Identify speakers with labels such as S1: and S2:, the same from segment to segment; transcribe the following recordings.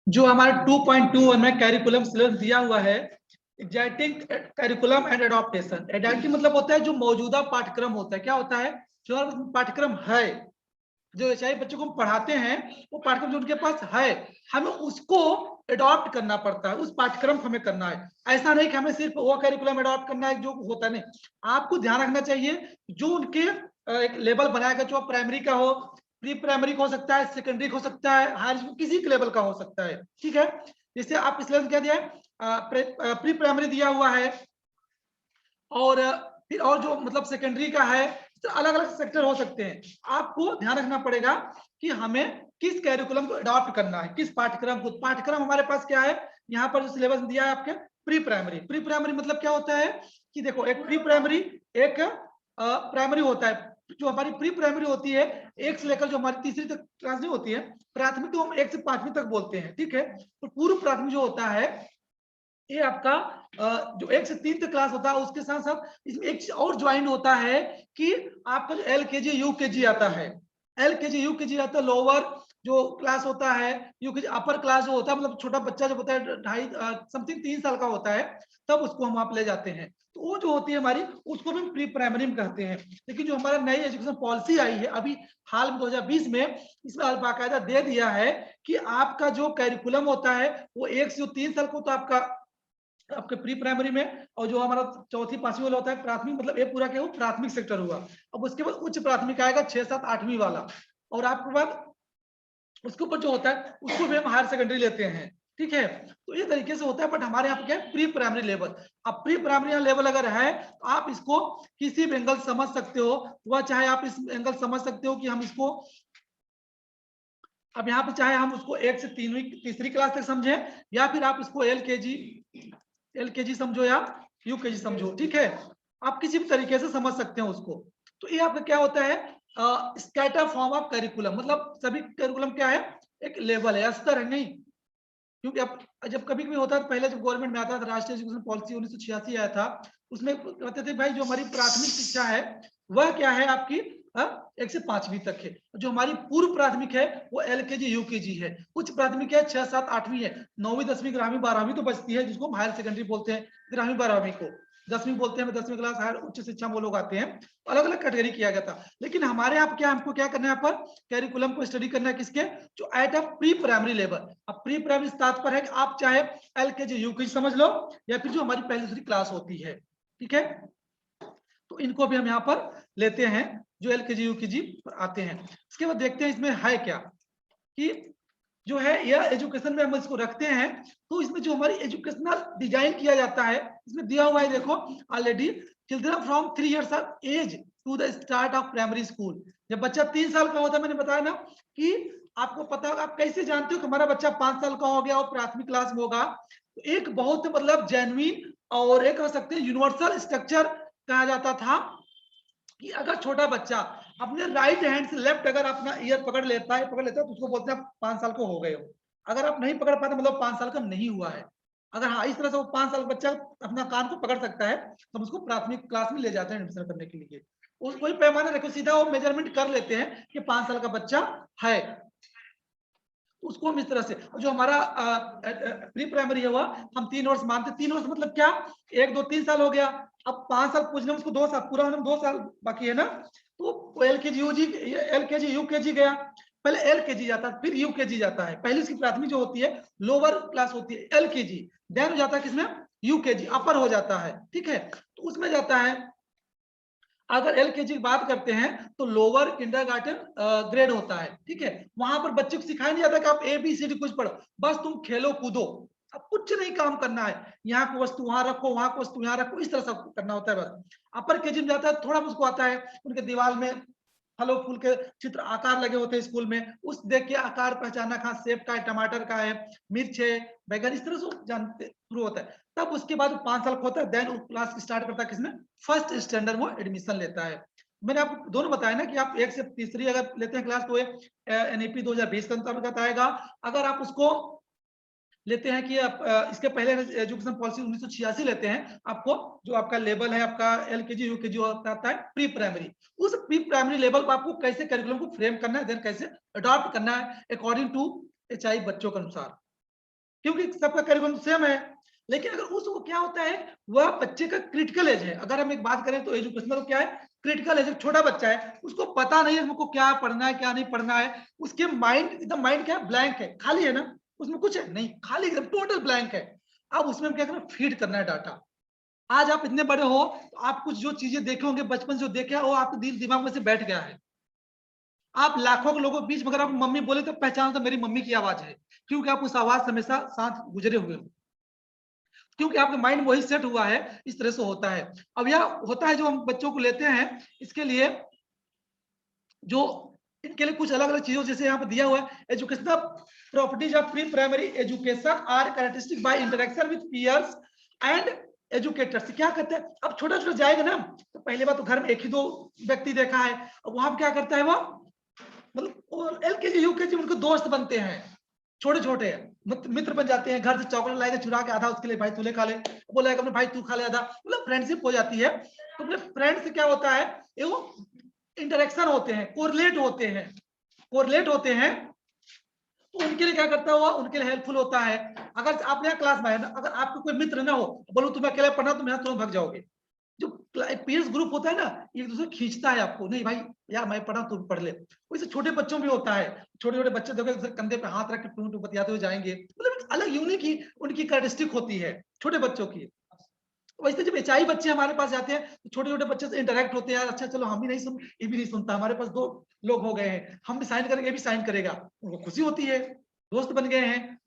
S1: जो हमारा 2.2 में कैरिकुलम सिलेबस दिया हुआ है, एग्जैक्टिंग कैरिकुलम एंड एडॉप्टेशन। एडॉप्टिंग मतलब होता है जो मौजूदा पाठ्यक्रम होता है, क्या होता है, जो पाठ्यक्रम है, जो चाहे बच्चों को हम पढ़ाते हैं, वो पाठ्यक्रम जो उनके पास है, हमें उसको एडॉप्ट करना पड़ता है, उस पाठ्यक्रम को हमें करना है। ऐसा नहीं कि हमें सिर्फ वो कैरिकुलम एडॉप्ट करना है जो होता नहीं। आपको ध्यान रखना चाहिए जो उनके एक लेवल बनाएगा, जो प्राइमरी का हो, प्री प्राइमरी का हो सकता है, सेकेंडरी का हो सकता है, हायर किसी के लेवल का हो सकता है, ठीक है। जैसे आप सिलेबस क्या दिया है, प्री प्राइमरी दिया हुआ है, और फिर और जो मतलब सेकेंडरी का है, तो अलग अलग सेक्टर हो सकते हैं। आपको ध्यान रखना पड़ेगा कि हमें किस कैरिकुलम को अडॉप्ट करना है, किस पाठ्यक्रम को। पाठ्यक्रम हमारे पास क्या है, यहाँ पर जो सिलेबस दिया है आपके प्री प्राइमरी। प्री प्राइमरी मतलब क्या होता है कि देखो, एक प्री प्राइमरी, एक प्राइमरी होता है। जो हमारी प्री प्राइमरी होती है, एक से लेकर जो हमारी तीसरी तक क्लास नहीं होती है, प्राथमिक तो हम 1 से 5वीं तक बोलते हैं, ठीक है। तो पूर्व प्राथमिक जो होता है, ये आपका जो 1 से 3 तक क्लास होता है, उसके साथ साथ इसमें एक चीज और ज्वाइन होता है कि आपका जो LKG UKG आता है, LKG UKG आता है, लोअर जो क्लास होता है, यूकेजी अपर क्लास जो होता है, मतलब छोटा बच्चा जब होता है 2.5 समथिंग 3 साल का होता है, तब उसको हम आप ले जाते हैं। तो वो जो होती है हमारी, उसको भी प्री प्राइमरी में कहते हैं। लेकिन जो हमारा नई एजुकेशन पॉलिसी आई है अभी हाल में 2020 में, इसमें बाकायदा दे दिया है कि आपका जो कैरिकुलम होता है वो 1 से 3 साल को तो आपके प्री प्राइमरी में, और जो हमारा 4वीं 5वीं वाला होता है प्राथमिक, मतलब ये पूरा क्या हुआ, प्राथमिक सेक्टर हुआ। अब उसके बाद उच्च प्राथमिक आएगा 6, 7, 8वीं वाला, और आपके बाद उसके ऊपर जो होता है उसको भी हम हायर सेकेंडरी लेते हैं, ठीक है। तो ये तरीके से होता है। बट हमारे यहाँ पे क्या है, प्री प्राइमरी लेवल। अब प्री प्राइमरी लेवल अगर है तो आप इसको किसी भी एंगल समझ सकते हो, वह चाहे आप इस एंगल समझ सकते हो कि हम इसको, अब यहाँ पे चाहे हम उसको 1 से 3वीं क्लास तक समझें, या फिर आप इसको LKG समझो या UKG समझो, ठीक है। आप किसी भी तरीके से समझ सकते हैं उसको। तो ये आपका क्या होता है, स्कैटर फॉर्म ऑफ करिकुलम। मतलब सभी करिकुलम क्या है, एक लेवल है, स्तर है नहीं। क्योंकि अब जब कभी कभी होता है, पहले जब गवर्नमेंट में आता था, राष्ट्रीय एजुकेशन पॉलिसी 1986 आया था, उसमें कहते थे भाई जो हमारी प्राथमिक शिक्षा है वह क्या है आपकी 1 से 5वीं तक है। जो हमारी पूर्व प्राथमिक है वो LKG UKG है। उच्च प्राथमिक है 6, 7, 8वीं है, 9वीं 10वीं 11वीं 12वीं तो बचती है, जिसको हम हायर सेकेंडरी बोलते हैं। 11वीं 12वीं को 10वीं बोलते हैं, 10वीं क्लास हायर उच्च शिक्षा में वो लोग आते हैं। अलग अलग कैटेगरी किया गया था। लेकिन हमारे यहाँ क्या, हमको क्या करना है, यहाँ पर कैरिकुलम को स्टडी करना है किसके, जो at a pre primary level. अब प्री प्राइमरी तात्पर्य है कि आप चाहे LKG UKG समझ लो, या फिर जो हमारी पहली दूसरी क्लास होती है, ठीक है। तो इनको भी हम यहाँ पर लेते हैं जो LKG UKG पर आते हैं। इसके बाद देखते हैं इसमें है क्या, कि जो है यह एजुकेशन में हम इसको रखते हैं। तो इसमें जो हमारी एजुकेशनल डिजाइन किया जाता है, इसमें दिया हुआ है, देखो already, children from 3 years of age to the start of primary school. जब बच्चा 3 साल का होता है, मैंने बताया ना कि आपको पता होगा, आप कैसे जानते हो कि हमारा बच्चा 5 साल का हो गया और प्राथमिक क्लास में होगा। तो एक बहुत मतलब जेन्युइन और एक कह सकते हैं यूनिवर्सल स्ट्रक्चर कहा जाता था कि अगर छोटा बच्चा अपने राइट हैंड से लेफ्ट अगर अपना ईयर पकड़ लेता है तो उसको बोलते हैं 5 साल को हो गए हो। अगर आप नहीं पकड़ पाते मतलब 5 साल का नहीं हुआ है। अगर हाँ इस तरह से वो 5 साल का बच्चा अपना कान को पकड़ सकता है तो हम उसको प्राथमिक क्लास में ले जाते हैं एडमिशन करने के लिए। उस कोई पैमाना रखो, सीधा वो मेजरमेंट कर लेते हैं कि 5 साल का बच्चा है। उसको हम इस तरह से, जो हमारा प्री प्राइमरी है वह हम 3 वर्ष मानते। 3 वर्ष मतलब क्या, 1, 2, 3 साल हो गया। अब 5 साल पूछने उसको 2 साल पूरा होने में 2 साल बाकी है ना। तो LKG UKG गया, पहले LKG जाता है फिर UKG जाता है। पहले इसकी प्राथमिक जो होती है लोअर क्लास होती है LKG, देन हो जाता है किसमें UKG, अपर हो जाता है, ठीक है। तो उसमें जाता है, अगर LKG की बात करते हैं तो लोअर किंडरगार्टन ग्रेड होता है, ठीक है। वहां पर बच्चे को सिखाया नहीं जाता कि आप ABCD कुछ पढ़ो, बस तुम खेलो कूदो, अब कुछ नहीं काम करना है। यहाँ की वस्तु वहां रखो, वहां की वस्तु यहाँ रखो, इस तरह से करना होता है बस। अपर केजी में जाता है, थोड़ा उसको आता है, उनके दीवार में फलों फूल के चित्र आकार लगे होते हैं स्कूल में, उस देख के आकार पहचाना, कहाँ सेब का है, टमाटर का है, मिर्च है, बैगन, इस तरह से जानते शुरू होता है। तब उसके बाद 5 साल का होता है, देन क्लास स्टार्ट करता है किसमें, फर्स्ट स्टैंडर्ड वो एडमिशन लेता है। मैंने आपको दोनों बताया ना कि आप 1 से तीसरी अगर लेते हैं क्लास तो NEP 2020 के अंतर्गत आएगा। अगर आप उसको लेते हैं कि आप इसके पहले एजुकेशन पॉलिसी 1986 लेते हैं, आपको जो आपका लेवल है आपका एलकेजी यूकेजी आता है प्री प्राइमरी, उस प्री प्राइमरी लेवल पर आपको कैसे करिकुलम को फ्रेम करना है, देन कैसे अडॉप्ट करना है अकॉर्डिंग टू एचआई बच्चों के अनुसार, क्योंकि सबका करिकुलम सेम है। लेकिन अगर उसको क्या होता है, वह बच्चे का क्रिटिकल एज है। अगर हम एक बात करें तो एजुकेशनल क्या है, क्रिटिकल एज, छोटा बच्चा है, उसको पता नहीं है हमको क्या पढ़ना है क्या नहीं पढ़ना है, उसके माइंड एकदम माइंड क्या है, ब्लैंक है, खाली है ना, उसमें कुछ है नहीं, खाली एकदम टोटल ब्लैंक है। अब उसमें हम क्या करना, फीड करना है डाटा। आज आप इतने बड़े हो तो आप कुछ जो चीजें देखे होंगे बचपन जो देखे वो आपके दिल दिमाग में से बैठ गया है। आप लाखों के लोगों के बीच में अगर आप मम्मी बोले तो पहचानो तो मेरी मम्मी की आवाज है, क्योंकि आप उस आवाज से हमेशा साथ गुजरे हुए हो, क्योंकि आपका माइंड वही सेट हुआ है, इस तरह से होता है। अब यह होता है जो हम बच्चों को लेते हैं, इसके लिए जो इनके लिए कुछ अलग अलग चीजों, जैसे यहाँ पे दिया हुआ है, educational properties of pre primary education are characteristic by interaction with peers and educators. क्या कहते हैं, अब छोटा छोटा जाएगा ना, तो पहले बात तो घर में एक ही दो व्यक्ति देखा है, अब वहां क्या करता है वो, मतलब एलकेजी यूकेजी उनके दोस्त बनते हैं, छोटे छोटे मित्र बन जाते हैं, घर से चॉकलेट लाएगा चुरा के, आधा उसके लिए भाई तू ले खा ले, बोला अपने भाई तू खा ले आधा, मतलब फ्रेंडशिप हो जाती है। तो अपने फ्रेंड से क्या होता है, वो इंटरेक्शन होते हैं, कोरिलेट होते हैं, कोरिलेट होते हैं, तो उनके लिए क्या करता हुआ, उनके लिए हेल्पफुल होता है। अगर आप यहाँ क्लास में है ना, अगर आपको कोई मित्र ना हो, बोलो तुम्हें अकेले पढ़ना, तुम यहाँ तुरंत भाग जाओगे। जो पीयर्स ग्रुप होता है ना, एक दूसरे खींचता है आपको, नहीं भाई यार मैं पढ़ा तुम पढ़ ले। वैसे छोटे बच्चों में होता है, छोटे छोटे बच्चे देखो कंधे पे हाथ रख के टूट बतियाते हुए जाएंगे, मतलब अलग यूनिक ही उनकी कैरेक्टरिस्टिक होती है छोटे बच्चों की। वैसे जब एचआई बच्चे हमारे पास जाते हैं तो छोटे छोटे बच्चे से इंटरेक्ट होते हैं, यार अच्छा चलो हम भी नहीं सुन, ये भी नहीं सुनता, हमारे पास दो लोग हो गए हैं, हम भी साइन करेंगे, ये भी साइन करेगा, उनको खुशी होती है, दोस्त बन गए हैं।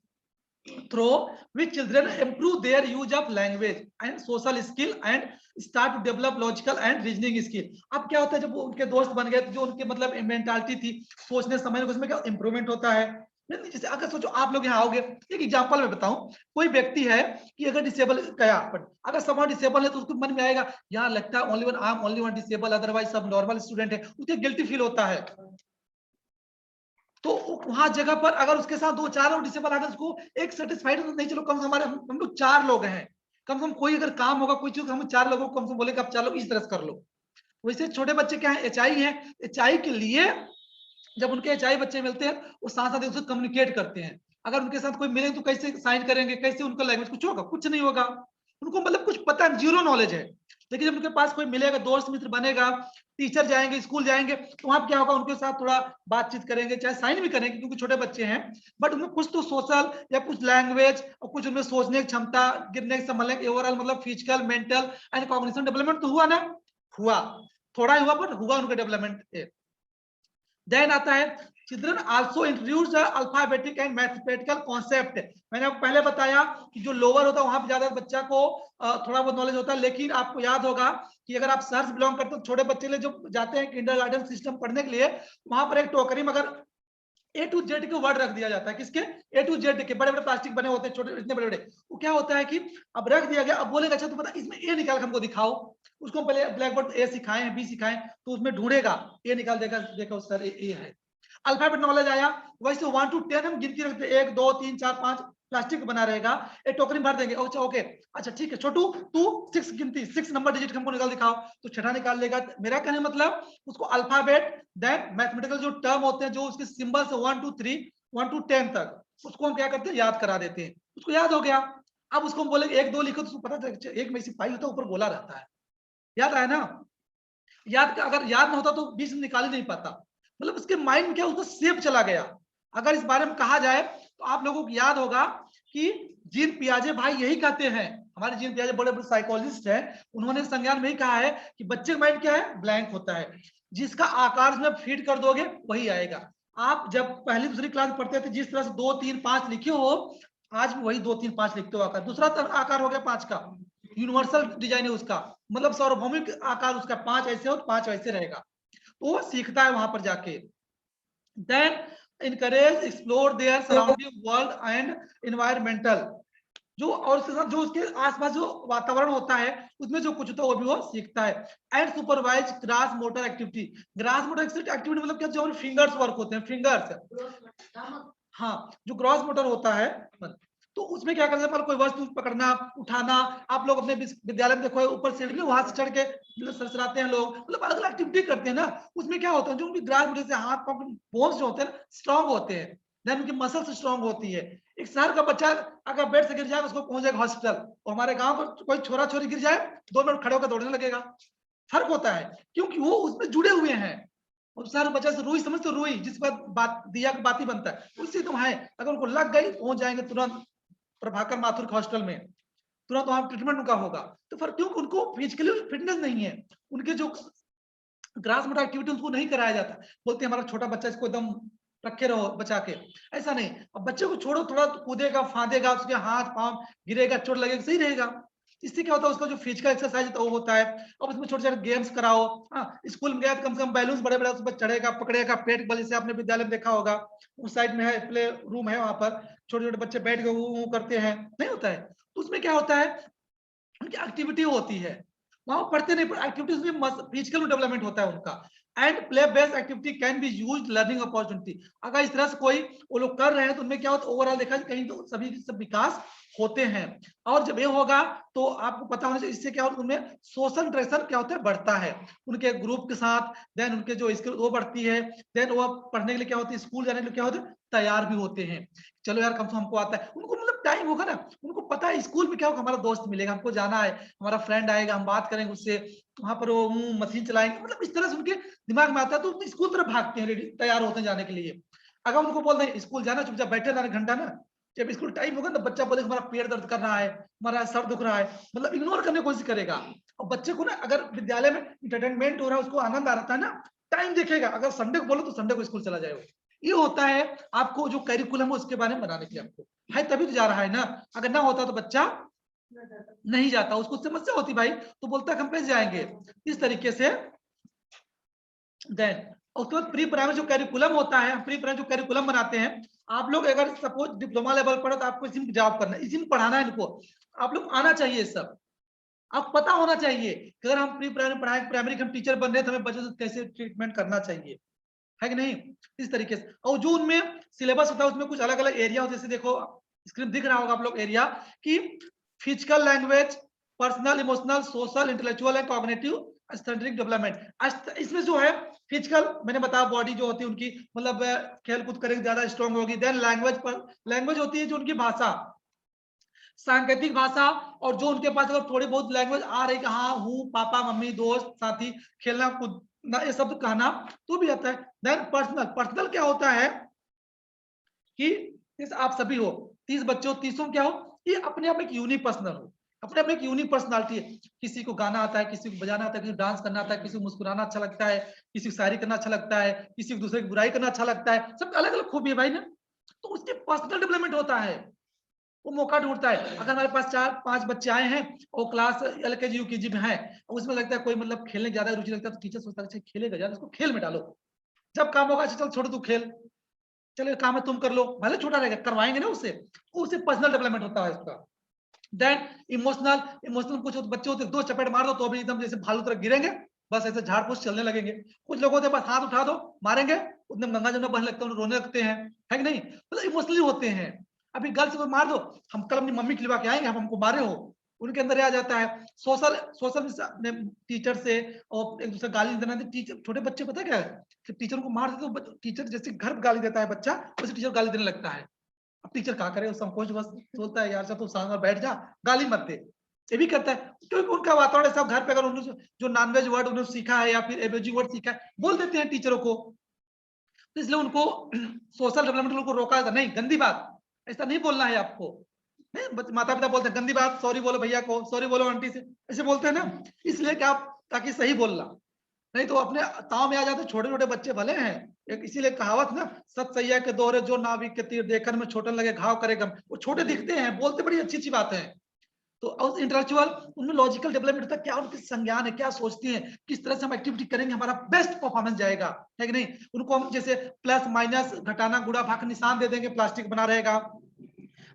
S1: through which children improve their use of language and social skill and start to develop logical and reasoning skill। अब क्या होता है, जब वो उनके दोस्त बन गए तो जो उनके मतलब मेंटालिटी थी, सोचने समझने को, उसमें क्या इंप्रूवमेंट होता है। जैसे अगर सोचो आप लोग यहाँ आओगे, एक एग्जांपल में बताऊं, कोई व्यक्ति है कि अगर डिसेबल गया, अगर सब डिसेबल है तो उसको मन में आएगा यार लगता है only one I am only one disable, otherwise सब नॉर्मल स्टूडेंट है, उसे गिल्टी फील होता है। तो वहां जगह पर अगर उसके साथ दो चार और डिसेबल आ गए, उसको एक सेटिस्फाइड नहीं, चलो कम से कम हमारे हम लोग चार लोग हैं, कम से कम कोई अगर काम होगा कोई चीज, हम चार लोगों को कम से कम बोले कि आप चार लोग इस तरह से कर लो। वैसे छोटे बच्चे क्या है, एचआई है, एचआई के लिए जब उनके एचआई बच्चे मिलते हैं वो साथ साथ उससे कम्युनिकेट करते हैं। अगर उनके साथ कोई मिले तो कैसे साइन करेंगे, कैसे उनका लैंग्वेज, कुछ होगा, कुछ नहीं होगा, उनको मतलब कुछ पता है, जीरो नॉलेज है। लेकिन जब उनके पास कोई मिलेगा, दोस्त मित्र बनेगा, टीचर जाएंगे, स्कूल जाएंगे, तो वहां क्या होगा, उनके साथ थोड़ा बातचीत करेंगे, चाहे साइन भी करेंगे क्योंकि छोटे बच्चे हैं, बट उनमें कुछ तो सोशल या कुछ लैंग्वेज और कुछ उनमें सोचने की क्षमता, गिरने की संभलने की, ओवरऑल मतलब physical mental and cognition development तो हुआ ना, हुआ, थोड़ा ही हुआ बट हुआ उनका डेवलपमेंट। देन आता है children also introduce alphabetic and mathematical concept. मैंने आपको पहले बताया कि जो लोअर होता है वहां पे ज्यादा बच्चा को थोड़ा बहुत नॉलेज होता है, लेकिन आपको याद होगा कि अगर आप शहर से बिलोंग करते हो, छोटे बच्चे लिए जो जाते हैं किंडरगार्टन सिस्टम पढ़ने के लिए, वहां पर एक टोकरी में अगर ए टू जेड के वर्ड रख दिया जाता है, किसके, ए टू जेड के, बड़े बड़े प्लास्टिक बने होते हैं, छोटे इतने बड़े बड़े, वो क्या होता है कि अब रख दिया गया, अब बोलेगा अच्छा तो पता इसमें ए निकाल के हमको दिखाओ, उसको पहले ब्लैक बोर्ड ए सिखाएं बी सिखाएं, तो उसमें ढूंढेगा, ए निकाल देगा, देखो सर ए है। अल्फाबेट नॉलेज आया, वैसे 1 to 10 हम गिनती रखते हैं, 1 2 3 4 5, प्लास्टिक बना रहेगा, एक टोकरी भर देंगे, अच्छा ओके, अच्छा ठीक है छोटू तू 6 गिनती 6 नंबर डिजिट हमको निकाल दिखाओ, तो छठा निकाल लेगा। मेरा कहने मतलब उसको अल्फाबेट, देन मैथमेटिकल जो टर्म होते हैं, जो उसके सिंबल से 1 to 3 1 to 10 तक, उसको हम क्या करते हैं, याद करा देते हैं, उसको याद हो गया। अब उसको हम बोलेंगे 1 2 लिखो, तो उसको पता था एक में सिपाही होता है, ऊपर बोला रहता है, याद आया ना, याद अगर याद ना होता तो 20 निकाल ही नहीं पाता, मतलब उसके माइंड में क्या, उसका सेप चला गया। अगर इस बारे में कहा जाए तो आप लोगों को याद होगा कि जीन पियाजे भाई यही कहते हैं, हमारे जीन पियाजे बड़े बड़े साइकोलॉजिस्ट हैं, उन्होंने संज्ञान में ही कहा है कि बच्चे का माइंड क्या है, ब्लैंक होता है, जिसका आकार में फीड कर दोगे वही आएगा। आप जब पहली दूसरी क्लास में पढ़ते थे, जिस तरह से 2 3 5 लिखे हो, आज भी वही 2 3 5 लिखते हो, आकार दूसरा आकार हो गया 5 का, यूनिवर्सल डिजाइन है उसका, मतलब सार्वभौमिक आकार उसका, 5 ऐसे हो तो 5 वैसे रहेगा, तो वो सीखता है वहां पर जाके। Then encourage explore their surrounding world and environmental, जो और उसके साथ जो उसके आसपास जो वातावरण होता है उसमें जो कुछ होता है वो भी वो सीखता है। And supervise grass motor activity, grass motor activity मतलब क्या, जो फिंगर्स वर्क होते हैं, फिंगर्स, हाँ जो ग्रॉस मोटर होता है, तो उसमें क्या करते हैं, कोई वस्तु पकड़ना, उठाना, आप लोग अपने विद्यालय में देखो ऊपर सीढ़ी वहां से चढ़ के सरसराते हैं लोग, मतलब अलग अलग एक्टिविटी करते हैं ना। उसमें क्या होता है, जो उनकी ग्रास से हाथ पांव बोन्स जो होते हैं स्ट्रांग होते हैं, देन उनकी मसल्स स्ट्रांग होती है। एक शहर का बच्चा अगर बेड से गिर जाए उसको पहुंच जाएगा हॉस्पिटल, और हमारे गांव का कोई छोरा छोरी गिर जाए 2 मिनट खड़े होकर दौड़ने लगेगा। फर्क होता है क्योंकि वो उसमें जुड़े हुए हैं। और सारे बच्चा से रुई समझते, रुई जिस पर बात दिया का बाती बनता है, उससे तुम है, अगर उनको लग गई पहुंच जाएंगे तुरंत प्रभाकर माथुर हॉस्पिटल में, तुरंत वहां ट्रीटमेंट उनका होगा। तो फिर क्योंकि उनको फिजिकली फिटनेस नहीं है, उनके जो ग्रास मोटर एक्टिविटी उनको नहीं कराया जाता, बोलते हैं हमारा छोटा बच्चा, इसको एकदम रखे रहो बचा के, ऐसा नहीं। अब बच्चे को छोड़ो, थोड़ा कूदेगा फांदेगा, उसके हाथ पांव गिरेगा, चोट लगेगा, सही रहेगा। इससे क्या होता है, उसका जो फिजिकल एक्सरसाइज वो होता है। अब उसमें छोटे छोटे गेम्स कराओ। हाँ, स्कूल में गया तो कम से कम बैलून बड़े बड़े उस पर चढ़ेगा, पकड़ेगा, पेट बल, जैसे आपने विद्यालय में देखा होगा, उस साइड में है प्ले रूम है, वहां पर छोटे छोटे बच्चे बैठ के वो करते हैं, नहीं होता है। तो उसमें क्या होता है, उनकी एक्टिविटी होती है, वहां पढ़ते नहीं, पर एक्टिविटीज में फिजिकल डेवलपमेंट होता है उनका। And play based activity can be used learning opportunity. अगर इस तरह से कोई वो लोग कर रहे हैं तो उनमें क्या होता है, ओवरऑल देखा जाए कहीं तो सभी सब विकास होते हैं। और जब ये होगा तो आपको पता होना चाहिए, इससे क्या होता है, उनमें सोशल इंटरेक्शन क्या होता है, बढ़ता है उनके ग्रुप के साथ, देन उनके जो स्किल वो बढ़ती है, देन वो पढ़ने के लिए क्या होती है, स्कूल जाने के लिए क्या होता है, तैयार भी होते हैं। चलो यार कम से कम हमको आता है, उनको मतलब टाइम होगा ना, उनको पता है स्कूल में क्या होगा, हमारा दोस्त मिलेगा, हमको जाना है, हमारा फ्रेंड आएगा, हम बात करेंगे उससे, वहां पर वो मशीन चलाएंगे, मतलब इस तरह से उनके दिमाग में आता है, तो स्कूल तरफ भागते हैं, रेडी तैयार होते हैं जाने के लिए। अगर उनको बोल दें स्कूल जाना, चुपचाप बैठे ना घंटा ना, जब स्कूल टाइम होगा ना, बच्चा बोले हमारा पेट दर्द कर रहा है, हमारा सर दुख रहा है, मतलब इग्नोर करने की कोशिश करेगा। और बच्चे को ना अगर विद्यालय में इंटरटेनमेंट हो रहा है, उसको आनंद आ रहा है ना, टाइम देखेगा, अगर संडे को बोलो तो संडे को स्कूल चला जाएगा। ये होता है आपको जो करिकुलम है उसके बारे में बनाने के लिए, आपको है तभी तो जा रहा है ना। अगर ना होता तो बच्चा नहीं जाता, उसको समस्या होती भाई, तो बोलता है हम कैसे जाएंगे, इस तरीके से। देन उसके बाद प्री प्राइमरी जो करिकुलम होता है, प्री प्राइमरी जो करिकुलम बनाते हैं, आप लोग अगर सपोज डिप्लोमा लेवल पढ़ो तो आपको इसी में जॉब करना है, इसी में पढ़ाना है इनको, आप लोग आना चाहिए सब, आपको पता होना चाहिए कि अगर हम प्री प्राइमरी पढ़ाए, प्राइमरी के हम टीचर बन रहे हैं तो हमें बच्चों से कैसे ट्रीटमेंट करना चाहिए, है कि नहीं, इस तरीके से। और जो उनमें सिलेबस होता है उसमें कुछ अलग अलग एरिया होते हैं, जैसे देखो स्क्रीन दिख रहा होगा आप लोग एरिया कि physical language, personal, emotional, social, intellectual and cognitive standard development. इसमें जो है फिजिकल मैंने बताया, बॉडी जो होती है उनकी, मतलब खेल कूद करेंगे ज्यादा स्ट्रांग होगी। देन लैंग्वेज, पर लैंग्वेज होती है जो उनकी भाषा, सांकेतिक भाषा, और जो उनके पास अगर थोड़ी बहुत लैंग्वेज आ रही, हाँ हूँ, पापा मम्मी दोस्त साथी, खेलना कूदना, ये सब कहना तो भी आता है। देन पर्सनल, पर्सनल क्या होता है कि जैसे आप सभी हो, 30 बच्चे हो, 30 क्या हो, ये अपने आप एक यूनिक पर्सनल हो, अपने आप एक यूनिक पर्सनालिटी है। किसी को गाना आता है, किसी को बजाना आता है, किसी को डांस करना आता है, किसी को मुस्कुराना अच्छा लगता है, किसी को शायरी करना अच्छा लगता है, किसी को दूसरे की बुराई करना अच्छा लगता है, सब अलग अलग खूबी है भाई ना। तो उसके पर्सनल डेवलपमेंट होता है, वो मौका ढूंढता है। अगर हमारे पास 4-5 बच्चे आए हैं और क्लास एलकेजी यूकेजी में है, उसमें लगता है कोई मतलब खेलने ज्यादा रुचि लगता है, तो टीचर सोचता है अच्छा खेलेगा ज्यादा, इसको खेल में डालो, जब काम होगा अच्छा चल छोड़ तू खेल, चलो काम है तुम कर लो, भले छोटा रहेगा करवाएंगे ना उससे, तो उससे पर्सनल डेवलपमेंट होता है उसका। देन इमोशनल, इमोशनल कुछ बच्चे होते हैं दो चपेट मार दो तो अभी एकदम जैसे भालू तरह गिरेंगे, बस ऐसे झाड़ फूस चलने लगेंगे। कुछ लोगों के पास हाथ उठा दो मारेंगे, उतने गंगा जमुना बहने लगता है, रोने लगते हैं, है कि नहीं, मतलब इमोशनली होते हैं। अभी गर्ल्स को मार दो, हम कल अपनी मम्मी खिलवा के आएंगे, हम हमको मारे हो, उनके अंदर आ जाता है। सोशल, सोशल टीचर से और एक दूसरे गाली देना, टीचर छोटे बच्चे पता क्या है कि टीचर को मार देते तो टीचर जैसे घर गाली देता है बच्चा, वैसे टीचर गाली देने लगता है। अब टीचर क्या करे, संकोच बस सोचता है यार चल तू सामने बैठ जा, गाली मत दे, ये भी करता है। क्योंकि उनका वातावरण सब घर पे, अगर उन्होंने जो नॉनवेज वर्ड उन्होंने सीखा है या फिर एबीजी वर्ड सीखा है बोल देते हैं टीचरों को, तो इसलिए उनको सोशल डेवलपमेंट को रोका जाता नहीं, गंदी बात ऐसा नहीं बोलना है आपको, नहीं माता पिता बोलते हैं गंदी बात, सॉरी बोलो भैया को, सॉरी बोलो आंटी से, ऐसे बोलते हैं ना, इसलिए कि आप ताकि सही बोलना, नहीं तो अपने ताव में आ जाते। छोटे छोटे बच्चे भले हैं, एक इसीलिए कहावत ना, सत सैया के दोहरे जो नाविक के तीर, देखने में छोटे लगे घाव करे गम, वो छोटे दिखते हैं, बोलते बड़ी अच्छी अच्छी बात है। तो इंटेलेक्चुअल उनमें लॉजिकल डेवलपमेंट होता है, क्या उनकी संज्ञान है, क्या सोचती है, किस तरह से हम एक्टिविटी करेंगे हमारा बेस्ट परफॉर्मेंस जाएगा, है कि नहीं। उनको हम जैसे प्लस माइनस घटाना गुणा भाग का निशान दे देंगे, प्लास्टिक बना रहेगा।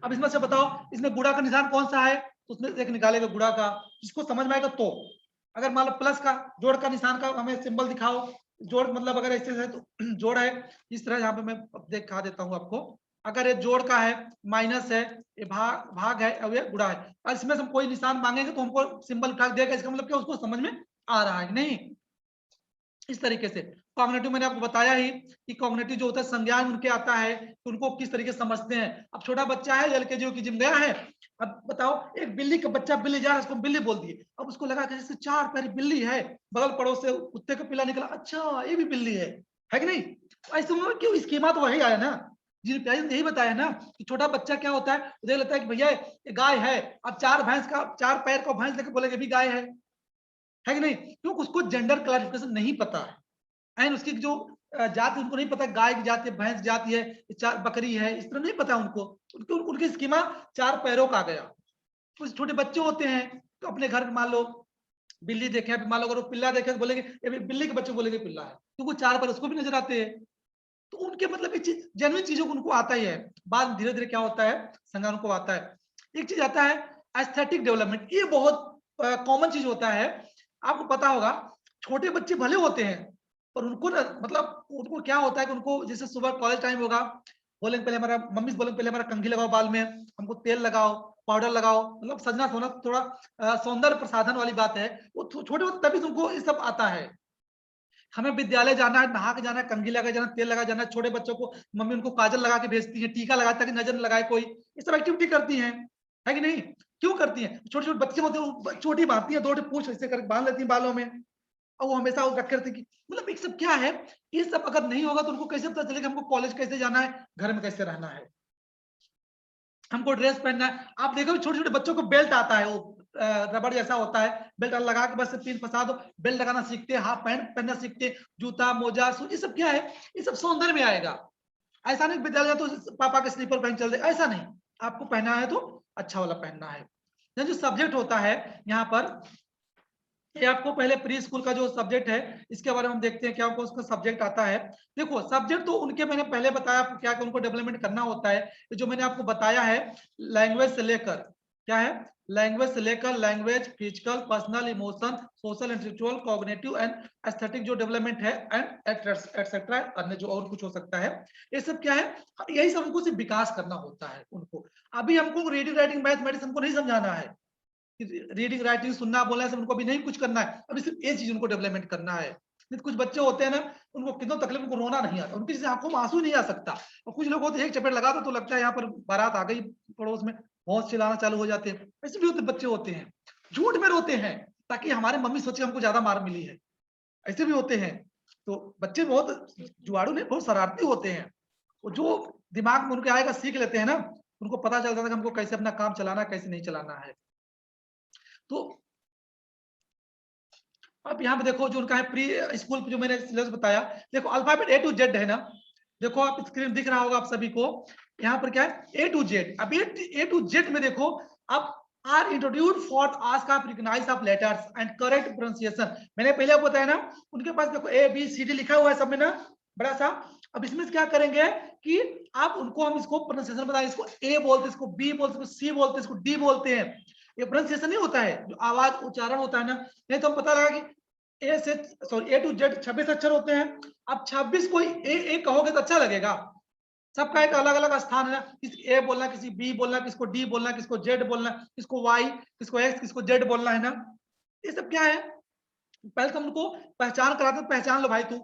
S1: अब इसमें से बताओ इसमें गुणा का निशान कौन सा है, तो उसमें एक निकालेगा गुणा का, जिसको समझ में आएगा। तो अगर मान लो प्लस का जोड़ का निशान का हमें सिंबल दिखाओ, जोड़ मतलब अगर ऐसे है तो जोड़ है, इस तरह यहाँ पे मैं दिखा देता हूँ आपको, अगर ये जोड़ का है, माइनस है, ये भाग है और ये गुणा है, और इसमें से हम कोई निशान मांगेंगे तो हमको सिंबल उठा देगा, इसका मतलब क्या उसको समझ में आ रहा है कि नहीं। इस तरीके से कॉग्निटिव मैंने आपको बताया ही कि कॉग्निटिव जो होता है संज्ञान उनके आता है तो उनको किस तरीके से समझते हैं। अब छोटा बच्चा है, एलकेजी की जिम गया है, अब बताओ एक बिल्ली का बच्चा बिल्ली जा रहा है, उसको बिल्ली बोल दिए, अब उसको लगा कि जैसे 4 पैर बिल्ली है, बगल पड़ोस से कुत्ते का पिल्ला निकला, अच्छा ये भी बिल्ली है कि नहीं। ऐसे में क्यों स्कीमा तो वही आया ना, जी प्यारे ने यही बताया ना कि छोटा बच्चा क्या होता है, देख लेता है कि भैया ये गाय है, अब 4 पैर का भैंस लेके बोलेगा भी गाय है कि नहीं, क्यों उसको जेंडर क्लैरिफिकेशन नहीं पता है, एंड उसकी जो जाति उनको नहीं पता, गाय की जाति है, भैंस जाति है, चार बकरी है, इस तरह नहीं पता उनको, उनकी स्कीमा 4 पैरों का आ गया। कुछ छोटे बच्चे होते हैं तो अपने घर में मान लो बिल्ली देखे, मान लो अगर वो पिल्ला देखे तो बोलेंगे ये बिल्ली के बच्चे बोलेंगे पिल्ला है, क्योंकि 4 पैर उसको भी नजर आते हैं। तो उनके मतलब जेन्युइन चीजों को उनको आता ही है, बाद में धीरे धीरे क्या होता है संज्ञान को आता है। एक चीज आता है एस्थेटिक डेवलपमेंट, ये बहुत कॉमन चीज होता है, आपको पता होगा छोटे बच्चे भले होते हैं पर उनको ना मतलब उनको क्या होता है कि उनको जैसे सुबह कॉलेज टाइम होगा, बोलेंगे पहले हमारा मम्मी बोलेंगे पहले हमारा कंघी लगाओ बाल में, हमको तेल लगाओ, पाउडर लगाओ, मतलब सजना सोना थोड़ा सौंदर्य प्रसाधन वाली बात है, वो छोटे होते तभी तुमको ये सब आता है। हमें विद्यालय जाना है, नहा के जाना है, कंघी लगा जाना, तेल लगा जाना है, छोटे बच्चों को मम्मी उनको काजल लगा के भेजती है, टीका लगाता ताकि नजर न लगाए कोई, ये सब एक्टिविटी करती है कि नहीं, क्यों करती हैं, छोटे छोटे बच्चे होते हैं छोटी बांधती है, 2 पूछ ऐसे करके बांध लेती है बालों में, और वो हमेशा रखे रहते हैं, मतलब एक सब क्या है, ये सब अगर नहीं होगा तो उनको कैसे पता चलेगा हमको कॉलेज कैसे जाना है, घर में कैसे रहना है, हमको ड्रेस पहनना है। आप देखो छोटे छोटे बच्चों को बेल्ट आता है, वो रबड़ जैसा होता है, बेल्ट लगा के बस पिन फंसा दो, बेल्ट लगाना सीखते हैं, हाफ पैंट पहनना सीखते हैं, जूता मोजा शूज, ये सब क्या है, ये सब सौंदर्य में आएगा। ऐसा नहीं विद्यालय तो पापा के स्लीपर पहन चल दे, ऐसा नहीं, आपको पहना है तो अच्छा वाला पहनना है। जो सब्जेक्ट होता है यहाँ पर, ये आपको पहले प्री स्कूल का जो सब्जेक्ट है इसके बारे में हम देखते हैं क्या आपको उसका सब्जेक्ट आता है। देखो सब्जेक्ट तो उनके मैंने पहले बताया आपको क्या उनको डेवलपमेंट करना होता है, जो मैंने आपको बताया है लैंग्वेज से लेकर, क्या है लैंग्वेज से लेकर language, physical, personal, emotion, social, intellectual, cognitive and aesthetic जो डेवलपमेंट है एंड एटसेट्रा, अन्य जो और कुछ हो सकता है, ये सब क्या है, यही सब हमको सिर्फ विकास करना होता है उनको। अभी हमको रीडिंग राइटिंग मैथमेटिक्स हमको नहीं समझाना है, रीडिंग राइटिंग सुनना बोलना से उनको अभी नहीं कुछ करना है, अभी सिर्फ ये चीज उनको डेवलपमेंट करना है। कुछ बच्चे होते हैं ना उनको कितना तकलीफ, उनको रोना नहीं आता, उनकी जैसे आंखों में आंसू नहीं आ सकता, और कुछ लोग होते हैं एक चपेट लगा दो तो लगता है यहाँ पर बारात आ गई पड़ोस में, बहुत चिल्लाना चालू हो जाते हैं, ऐसे भी होते बच्चे होते हैं, झूठ में रोते हैं ताकि हमारे मम्मी सोचे हमको ज्यादा मार मिली है, ऐसे भी होते हैं। तो बच्चे बहुत जुआड़ू नहीं, बहुत शरारती होते हैं, वो जो दिमाग में उनके आएगा सीख लेते हैं ना, उनको पता चलता है कि हमको कैसे अपना काम चलाना है कैसे नहीं चलाना है। तो अब यहाँ पे देखो जो उनका है प्री स्कूल जो मैंने सिलेबस बताया, देखो अल्फाबेट ए टू जेड है ना, देखो आप स्क्रीन दिख रहा होगा आप सभी को, यहाँ पर क्या है ए टू जेड। अब ए टू जेड में देखो अब are introduce for ask of recognize of letters and correct pronunciation, मैंने पहले आपको बताया ना उनके पास देखो ए बी सी डी लिखा हुआ है सब में ना बड़ा सा। अब इसमें क्या करेंगे कि आप उनको हम इसको प्रोनाउंसिएशन बताएं, इसको ए बोलते हैं, इसको बी बोलते हैं, इसको सी बोलते हैं, इसको डी बोलते हैं, ये प्रोनाउंसिएशन नहीं होता है जो आवाज उच्चारण होता है ना, नहीं तो हम पता लगा कि ए से सॉरी ए टू जेड 26 अक्षर होते हैं, अब 26 को ए कहोगे तो अच्छा लगेगा, सबका एक अलग अलग स्थान है ना, किसी ए बोलना, किसी बी बोलना, किसको डी बोलना, किसको जेड बोलना, किसको वाई, किसको एक्स, किसको जेड बोलना है ना, ये सब क्या है पहले तो हम उनको पहचान कराते, पहचान लो भाई तू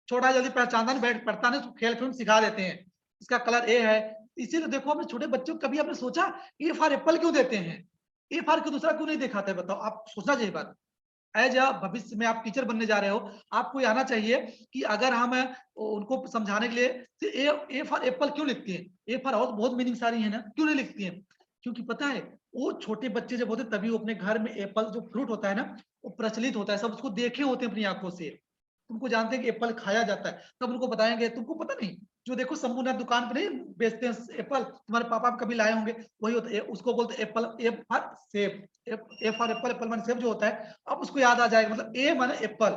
S1: छोटा जल्दी पहचानता नहीं, बैठ पढ़ता नहीं, तो खेल खेल सिखा देते हैं, इसका कलर ए है, इसीलिए देखो अपने छोटे बच्चों को कभी आपने सोचा ए फॉर एप्पल क्यों देते हैं, ए फॉर क्यों दूसरा क्यों नहीं दिखाते, बताओ आप सोचना चाहिए बात। एज अ भविष्य में आप टीचर बनने जा रहे हो, आपको ये आना चाहिए कि अगर हम उनको समझाने के लिए ए फॉर एप्पल क्यों लिखती है, ए फॉर और बहुत मीनिंग सारी है ना, क्यों नहीं लिखती है, क्योंकि पता है वो छोटे बच्चे जब होते तभी वो अपने घर में एप्पल जो फ्रूट होता है ना वो प्रचलित होता है, सब उसको देखे होते हैं अपनी आंखों से, तुमको जानते हैं कि एप्पल खाया जाता है, तब उनको बताएंगे तुमको पता नहीं, जो देखो शंभूनाथ दुकान पे नहीं बेचते हैं एप्पल, तुम्हारे पापा कभी लाए होंगे, वही होता है, उसको बोलते हैं एप्पल, ए फॉर सेब, ए फॉर एप्पल, एप्पल माने सेब जो होता है, अब उसको याद आ जाएगा, मतलब ए माने एप्पल,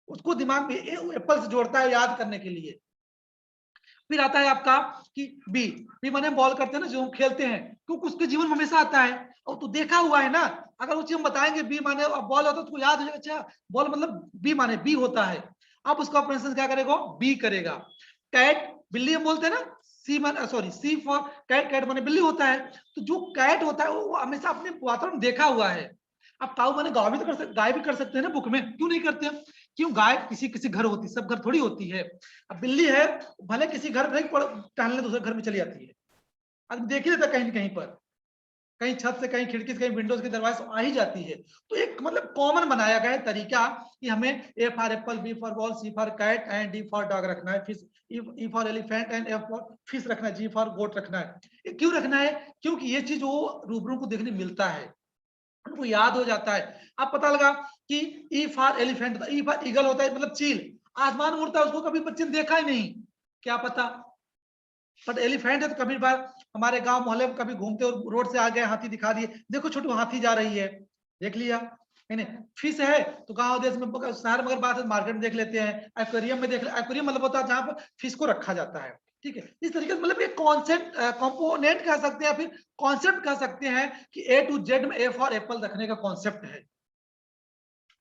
S1: उसको दिमाग में एप्पल से जोड़ता है याद करने के लिए। फिर आता है आपका कि बी, बी माने बॉल करते हैं ना जो हम खेलते हैं, क्योंकि उसके जीवन में हमेशा आता है और तू देखा हुआ है ना, अगर वो चीज हम बताएंगे बी माने बॉल होता है तो याद हो जाएगा, अच्छा बॉल मतलब बी माने बी होता है, अब उसका ऑपरेशन क्या करेगा बी करेगा। कैट बिल्ली हम बोलते हैं ना, सी फॉर कैट, कैट माने बिल्ली होता है। तो जो कैट होता है वो हमेशा अपने वातावरण देखा हुआ है। अब काऊ माने गाय भी तो कर सकते, गाय भी कर सकते हैं ना बुक में, क्यों नहीं करते? क्यों? गाय किसी किसी घर होती है, सब घर थोड़ी होती है। अब बिल्ली है, भले किसी घर नहीं टहलने दूसरे घर में चली जाती है, आदमी देख ही लेता कहीं न कहीं पर, कहीं छत से, कहीं खिड़की से, कहीं विंडोज के दरवाजे से आ ही जाती है। तो एक मतलब कॉमन बनाया गया है तरीका कि हमें A for apple, B for ball, C for cat and D for dog रखना है, fish E for elephant and F for fish रखना है, जी फॉर गोट रखना है। ये क्यों रखना है? क्योंकि ये चीज वो रूबरू को देखने मिलता है, उनको याद हो जाता है। अब पता लगा कि ई for elephant, E for eagle होता है मतलब चील, आसमान में उड़ता है, उसको कभी बच्चे ने देखा ही नहीं, क्या पता। बट एलिफेंट है तो कभी बार हमारे गांव मोहल्ले में कभी घूमते और रोड से आ गए, हाथी दिखा दिए, देखो छोटू हाथी जा रही है, देख लिया। नहीं, फिश है तो गांव देश में, शहर मगर बात है मार्केट में देख लेते हैं, एक्वेरियम में देख ले, एक्वेरियम मतलब होता है जहां पर फिश को रखा जाता है। ठीक है, इस तरीके से मतलब एक कॉन्सेप्ट, कंपोनेंट कह सकते हैं, फिर कॉन्सेप्ट कह सकते हैं कि ए टू जेड में ए फॉर एप्पल रखने का कॉन्सेप्ट है।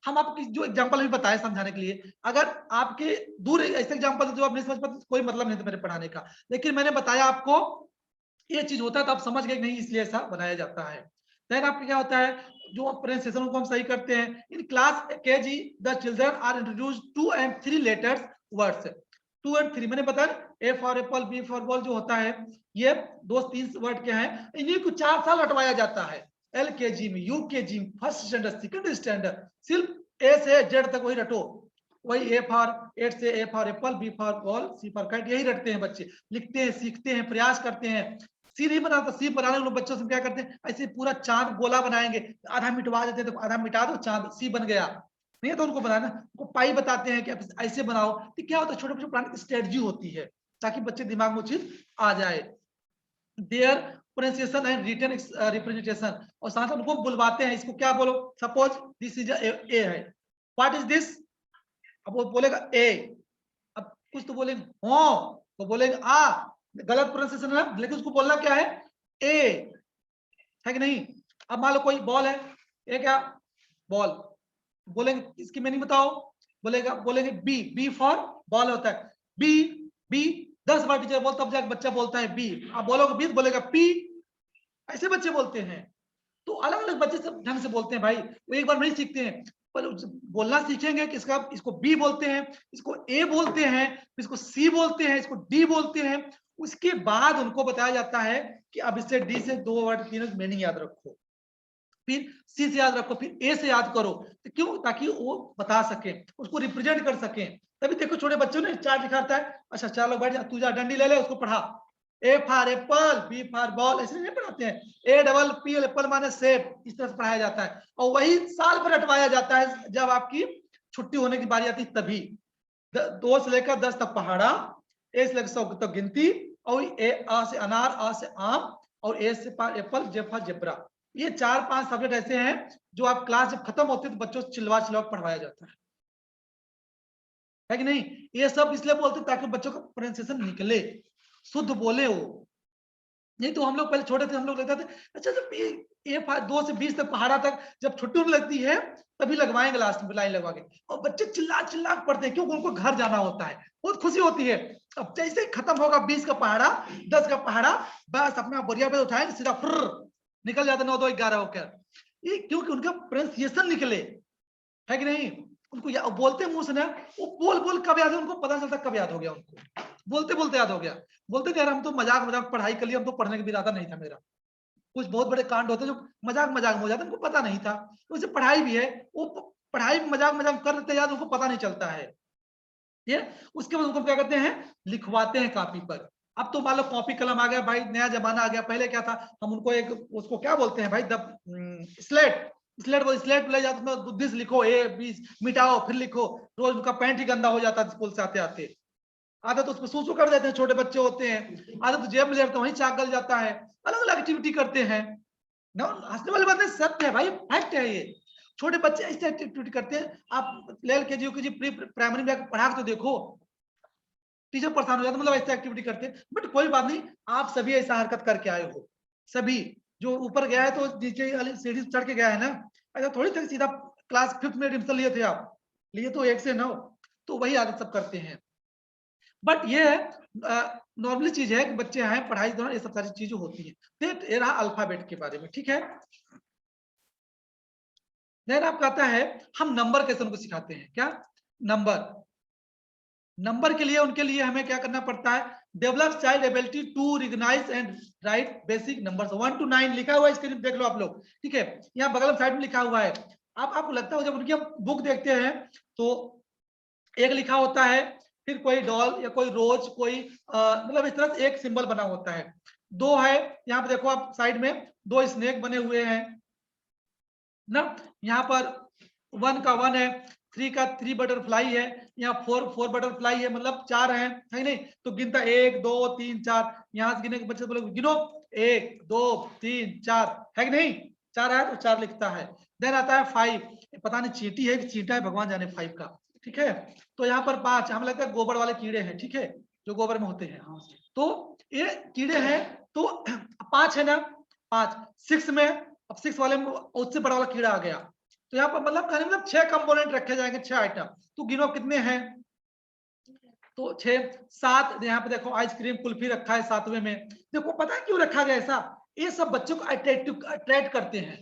S1: हम आपकी जो एग्जांपल भी बताए समझाने के लिए, अगर आपके दूर ऐसे एग्जांपल जो आप नहीं समझ पाते, कोई मतलब नहीं था मेरे पढ़ाने का, लेकिन मैंने बताया आपको ये चीज होता है तो आप समझ गए नहीं, इसलिए ऐसा बनाया जाता है। देन आपका क्या होता है, जो प्रोनाउंसिएशन को हम सही करते हैं। In class KG the children are introduce 2 and 3 letters words. 2 and 3 मैंने बताया, A for apple, B for ball जो होता है, ये 2-3 वर्ड के हैं, इन्हीं को 4 साल रटवाया जाता है। एलकेजी में, यूकेजी में, फर्स्ट स्टैंडर्ड, सेकंड स्टैंडर्ड, सिर्फ ए से जेड तक वही रटो। वही ए फॉर एट से A for apple, B for ball, C for cat, यही रटते हैं बच्चे, लिखते हैं, सीखते हैं, प्रयास करते हैं। सी नहीं बनाता, सी बनाने लोग बच्चों से क्या करते हैं, ऐसे पूरा चांद गोला बनाएंगे, आधा मिटवा देते हैं, तो आधा मिटा दो, चांद सी बन गया। नहीं तो उनको बनाना, उनको पाई बताते हैं कि ऐसे बनाओ। तो क्या होता है, छोटे बच्चों पढ़ाने की स्ट्रेटजी होती है ताकि बच्चे दिमाग में चीज आ जाए। Their pronunciation and written representation, और साथ उनको बुलवाते हैं, इसको क्या बोलो, सपोज दिस इज ए है, व्हाट इज दिस, अब वो बोलेगा ए, अब कुछ तो बोलेंगे हो, तो बोलेंगे आ, गलत प्रोनाउंसिएशन है, लेकिन उसको बोलना क्या है, ए, है कि नहीं। अब मान लो कोई बॉल है, ए क्या, बॉल, बोलेंगे इसकी मीनिंग बताओ, बोलेगा, बोलेंगे बी, बी फॉर बॉल होता है, बी, बी 10 बार टीचर बोलता, तब जाकर बच्चा बोलता है बी। आप बोलोगे बी, बोलेगा पी, ऐसे बच्चे बोलते हैं। तो अलग अलग बच्चे सब ढंग से बोलते हैं भाई, वो एक बार नहीं सीखते हैं, पर बोलना सीखेंगे कि इसका, इसको बी बोलते हैं, इसको ए बोलते हैं, इसको सी बोलते हैं, इसको डी बोलते हैं। उसके बाद उनको बताया जाता है कि अब इससे डी से 2 वर्ड 3 मीनिंग याद रखो, फिर सी से याद रखो, फिर ए से याद करो। तो क्यों? ताकि वो बता सके, उसको रिप्रेजेंट कर सके। तभी देखो छोटे बच्चों ने चार्ट दिखाता है, अच्छा चलो बैठ जा, तू जा डंडी ले ले, उसको पढ़ा, A for apple, B for ball, ऐसे नहीं पढ़ाते हैं, ए डबल पी एप्पल माने सेब, इस तरह से पढ़ाया जाता है। और वही साल भर रटवाया जाता है, जब आपकी छुट्टी होने की बारी आती है तभी। 2 से लेकर 10 तक पहाड़ा, ए से लेकर 100 तक गिनती, और ए आ से अनार, आ से आम, और ए से एप्पल, जे फॉर जेब्रा। ये 4-5 सब्जेक्ट ऐसे हैं जो आप क्लास जब खत्म होती है तो बच्चों से चिल्ला चिल्ला पढ़वाया जाता है कि नहीं। ये सब इसलिए बोलते हैं ताकि बच्चों का प्रोनाउंसिएशन निकले, शुद्ध बोले वो। नहीं तो हम लोग पहले छोटे थे, हम लोग लगता थे अच्छा जब ये 2 से 20 तक पहाड़ा तक जब छुट्टी होने लगती है तभी लगवाएंगे, लास्ट में लाइन लगवा के, और बच्चे चिल्ला चिल्ला पढ़ते हैं, क्योंकि उनको घर जाना होता है, बहुत खुशी होती है। अब जैसे ही खत्म होगा 20 का पहाड़ा, 10 का पहाड़ा, बस अपना बोरिया पे उठाएंगे, सीधा फुर निकल जाते 9, 2, 11 होकर। ये क्योंकि उनका प्रोनाउंसिएशन निकले, है कि नहीं। उनको बोलते मुंह से ना, वो बोल बोल कब याद है उनको, पता चलता कब याद हो गया उनको, बोलते बोलते याद हो गया। बोलते थे यार हम तो मजाक मजाक पढ़ाई कर लिया, हम तो पढ़ने का भी इरादा नहीं था मेरा। कुछ बहुत बड़े कांड होते जो मजाक मजाक में हो जाते, उनको पता नहीं था। तो उसे पढ़ाई भी है, वो पढ़ाई मजाक मजाक कर लेते याद, उनको पता नहीं चलता है। ये उसके बाद उनको क्या करते हैं, लिखवाते हैं कॉपी पर। अब तो मान लो कॉपी कलम आ गया भाई, नया जमाना आ गया। पहले क्या था, हम उनको एक, उसको क्या बोलते हैं भाई, स्लेट, स्लेट ले जाते, बुद्धि से लिखो, ए बी मिटाओ फिर लिखो। रोज उनका पैंट ही गंदा हो जाता है स्कूल से आते आते, आधा तो उसमें सूसू कर देते हैं, छोटे बच्चे होते हैं, आधा तो जेब में ले वहीं चाक गल जाता है। अलग अलग एक्टिविटी करते हैं ना, हंसने वाली बात है, सत्य है भाई, फैक्ट है ये। छोटे बच्चे ऐसी एक्टिविटी करते हैं, आप लेल के जी, यूकेजी, प्री प्राइमरी में पढ़ा तो देखो, टीचर परेशान हो जाता, मतलब ऐसी एक्टिविटी करते हैं। बट कोई बात नहीं, आप सभी ऐसा हरकत करके आए हो, सभी। जो ऊपर गया है तो नीचे वाली सीढ़ी चढ़ के गया है ना, ऐसा थोड़ी था सीधा क्लास 5th में एडमिशन लिए थे आप, लिए तो 1 से 9, तो वही आदत सब करते हैं। बट ये नॉर्मली चीज है कि बच्चे हैं पढ़ाई के दौरान ये सब सारी चीजें होती है। तो ये रहा अल्फाबेट के बारे में, ठीक है। देन आप कहता है हम नंबर कैसे उनको सिखाते हैं, क्या नंबर के लिए उनके लिए हमें क्या करना पड़ता है, develop child ability to recognize and write basic numbers 1 to 9 लिखा हुआ है स्क्रीन देख लो आप लोग, ठीक है। यहाँ बगल में साइड में लिखा हुआ है। आपको लगता है जब उनकी हम बुक देखते हैं तो एक लिखा होता है, फिर कोई डॉल या कोई रोज कोई मतलब इस तरह से एक सिंबल बना होता है। दो है, यहाँ पे देखो आप साइड में दो स्नेक बने हुए हैं ना, यहाँ पर 1 का 1 है, 3 का 3 बटरफ्लाई है, यहाँ 4 बटरफ्लाई है, मतलब 4 है नहीं। तो गिनता 1 2 3 4, यहाँ से गिने के बच्चे बोले गिनो 1 2 3 4 है कि नहीं, 4 है तो 4 लिखता है। देन आता है 5, पता नहीं चींटी है कि चींटा है भगवान जाने 5 का, ठीक है। तो यहाँ पर 5 हमें लगता है गोबर वाले कीड़े हैं, ठीक है, जो गोबर में होते हैं। तो ये कीड़े हैं तो 5 है ना, 5 6 में, अब 6 वाले में उससे बड़ा वाला कीड़ा आ गया। तो यहाँ पर मतलब कहने मतलब 6 कंपोनेंट रखे जाएंगे, 6 आइटम। तो गिनो कितने हैं, तो 6 7, यहाँ पे देखो आइसक्रीम कुल्फी रखा है 7वें में। देखो पता है क्यों रखा गया ऐसा, ये सब बच्चों को अट्रैक्ट करते हैं।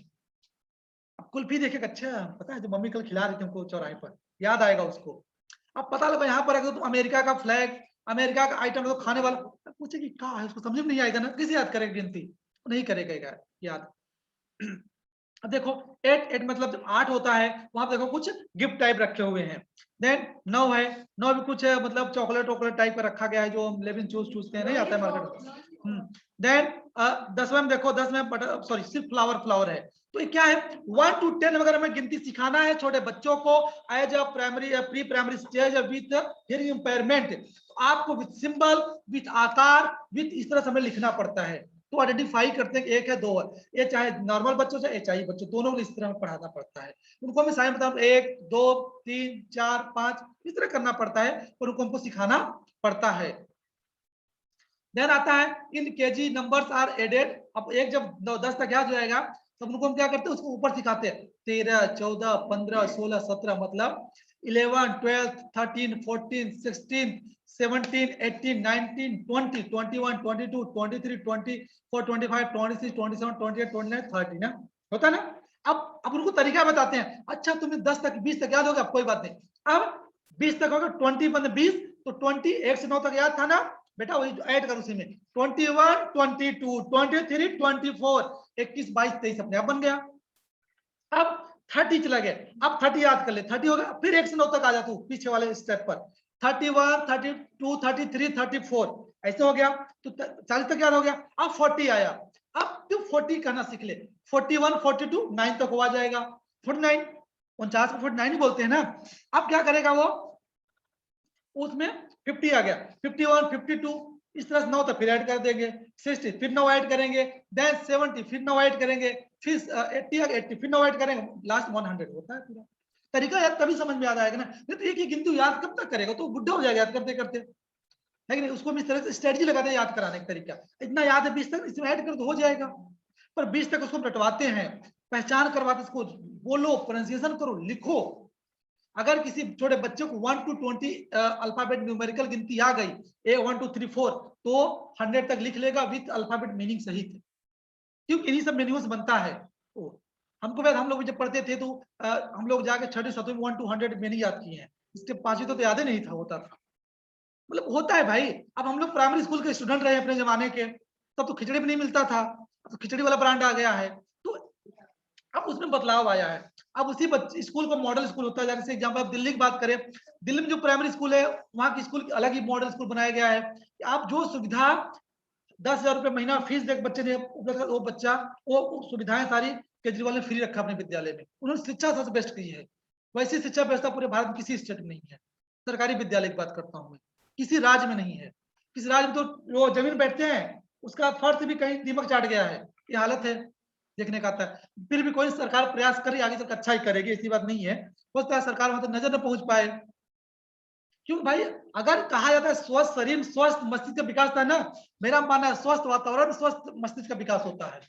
S1: अब कुल्फी देखे अच्छा पता है जो मम्मी कल खिला रही थी हमको चौराहे पर, याद आएगा उसको। अब पता लगा यहाँ पर अगर तुम अमेरिका का फ्लैग, अमेरिका का आइटम तो खाने वाला, पूछे कि क्या है उसको समझ में नहीं आएगा ना, किसे याद करेगा गिनती, नहीं करेगा याद। अब देखो 8 मतलब जब 8 होता है वहां पे देखो कुछ गिफ्ट टाइप रखे हुए हैं। देन 9 है, 9 भी कुछ है मतलब चॉकलेट वॉकलेट टाइप का रखा गया है जो हम लेविन चूसते हैं, नहीं आता है मार्केट में। देन 10वें में देखो 10 में बटर सॉरी सिर्फ फ्लावर है। तो ये क्या है 1 to 10 वगैरह में गिनती सिखाना है छोटे बच्चों को as a primary pre primary stage with hearing impairment. तो आपको विथ सिंबल विथ आकार विथ इस तरह से हमें लिखना पड़ता है। तो आइडेंटिफाई करते हैं कि 1 है 2 है, ये चाहे नॉर्मल बच्चों से चाहे बच्चों दोनों को इस तरह पढ़ाना पड़ता है। उनको हमें साइन बताओ 1 2 3 4 5 इस तरह करना पड़ता है और उनको हमको सिखाना पड़ता है। देन आता है इन केजी नंबर्स आर एडेड। अब एक जब 10 तक याद हो जाएगा तब उनको हम क्या करते हैं उसको ऊपर सिखाते हैं 13 14 15 16 17 मतलब 11 12 13 14 16 17 18 19 20 21 22 23 24 25 26 27 28 29 30 ना, होता ना। अब उनको तरीका बताते हैं, अच्छा तुम्हें 10 तक 20 तक याद होगा कोई बात नहीं, अब 20 तक होगा 20 मतलब 20, तो 20 1 से 9 तक याद था ना बेटा, वही ऐड कर उसी में 21 22 23 24 21 22 23 अपने आप बन गया। अब 30 चला गया, अब 30 याद कर ले, 30 हो गया, फिर 1 से 9 तक आ जा तू पीछे वाले स्टेप पर 31 32 33 34 ऐसे हो गया, तो 40 तक याद हो गया। अब 40 आया, अब तू 40 कहना सीख ले, 41 42 9 तक हुआ जाएगा, 49 49 को 49 ही बोलते हैं ना। अब क्या करेगा वो, उसमें 50 आ गया, 51 52 इस तरह से 9 तक फिर ऐड कर देंगे, 60 फिर 9 ऐड करेंगे, देन 70 फिर 9 ऐड करेंगे, फिर 80 80 फिर 9 ऐड करेंगे, लास्ट 100 होता है पूरा। तरीका याद तभी समझ में आ जाएगा ना, नहीं तो एक ही गिनती याद कब तक करेगा, तो बुढ़ा हो जाएगा याद करते करते, है कि नहीं। उसको हम इस तरह से स्ट्रेटजी लगाते हैं याद कराने का तरीका, इतना याद है 20 तक इसमें ऐड कर तो हो जाएगा। पर 20 तक उसको रटवाते हैं, पहचान करवाते, उसको बोलो प्रोनाउंसिएशन करो लिखो। अगर किसी छोटे बच्चे को 1 to 20 अल्फाबेट न्यूमेरिकल गिनती आ गई, ए 1 2 3 4, तो 100 तक लिख लेगा विद अल्फाबेट मीनिंग सहित, क्योंकि इन्हीं सब मेन्यूज बनता है। तो हमको वैसे हम लोग जब पढ़ते थे तो हम लोग जाके 6वीं 7वीं में 1 to 100 मीनिंग याद किए हैं, इसके 5वीं तो याद ही नहीं था, होता था मतलब होता है भाई। अब हम लोग प्राइमरी स्कूल के स्टूडेंट रहे अपने जमाने के, तब तो खिचड़ी भी नहीं मिलता था, तो खिचड़ी वाला ब्रांड आ गया है, तो अब उसमें बदलाव आया है। अब उसी स्कूल को मॉडल स्कूल होता है, जैसे एग्जाम्पल आप दिल्ली की बात करें, दिल्ली में जो प्राइमरी स्कूल है वहाँ की स्कूल अलग ही मॉडल स्कूल बनाया गया है। आप जो सुविधा 10,000 रुपये महीना फीस दे बच्चे ने वो बच्चा वो सुविधाएं सारी केजरीवाल ने फ्री रखा अपने विद्यालय में, उन्होंने शिक्षा सबसे बेस्ट की है। वैसी शिक्षा व्यवस्था पूरे भारत में किसी स्टेट में नहीं है, सरकारी विद्यालय की बात करता हूँ मैं, किसी राज्य में नहीं है। किसी राज्य में तो वो जमीन बैठते हैं उसका फर्श भी कहीं दीमक चाट गया है, ये हालत है देखने का आता है। फिर भी कोई सरकार प्रयास करे आगे तक अच्छा ही करेगी, ऐसी बात नहीं है, हो सकता है सरकार वहां तक नजर न पहुंच पाए। क्यों भाई, अगर कहा जाता है स्वस्थ शरीर स्वस्थ मस्तिष्क का विकास है ना, मेरा मानना है स्वस्थ वातावरण स्वस्थ मस्तिष्क का विकास होता है,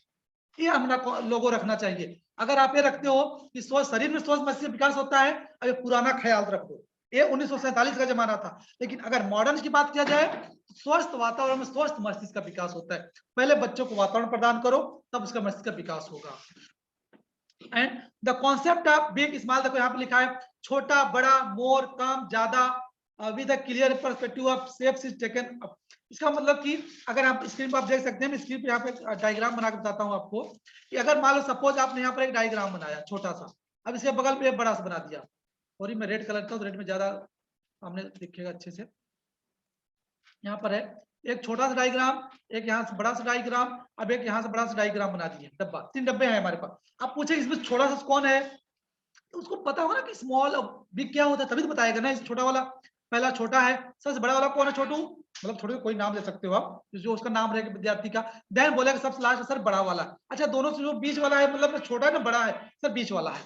S1: ये हमारा लोगों रखना चाहिए। अगर आप ये रखते हो कि स्वस्थ शरीर में स्वस्थ मस्तिष्क विकास होता है, अब पुराना ख्याल रख दो, ये 1947 का जमाना था। लेकिन अगर मॉडर्न की बात किया जाए, स्वस्थ वातावरण में स्वस्थ मस्तिष्क का विकास होता है। पहले बच्चों को वातावरण प्रदान करो, तब उसका मस्तिष्क का विकास होगा। And the concept of big small, देखो यहाँ पे लिखा है छोटा बड़ा, मोर कम ज्यादा, with a clear perspective of shapes is taken up. इसका मतलब कि अगर आप स्क्रीन पर आप देख सकते हैं, स्क्रीन पे यहाँ पे डायग्राम बना के बताता हूँ आपको कि अगर मान लो सपोज आपने यहाँ पर एक डायग्राम बनाया छोटा सा, अब इसके बगल में एक बड़ा सा बना दिया, और मैं रेड कलर का, तो रेड में ज्यादा हमने दिखेगा अच्छे से। यहाँ पर है एक छोटा सा डायग्राम, एक यहाँ से बड़ा सा डायग्राम, अब एक यहाँ से बड़ा सा डायग्राम बना दिए डब्बा, 3 डब्बे हैं हमारे पास। अब पूछे इसमें छोटा सा कौन है, तो उसको पता होगा ना कि स्मॉल और बिग क्या होता है, तभी तो बताएगा ना। इस छोटा वाला पहला छोटा है, सबसे बड़ा वाला कौन है छोटू, मतलब छोटे कोई नाम ले सकते हो आप, जो उसका नाम रहेगा विद्यार्थी का। देन बोलेगा सबसे लास्ट सर बड़ा वाला। अच्छा दोनों से जो बीच वाला है, मतलब छोटा है ना बड़ा है, सर बीच वाला है।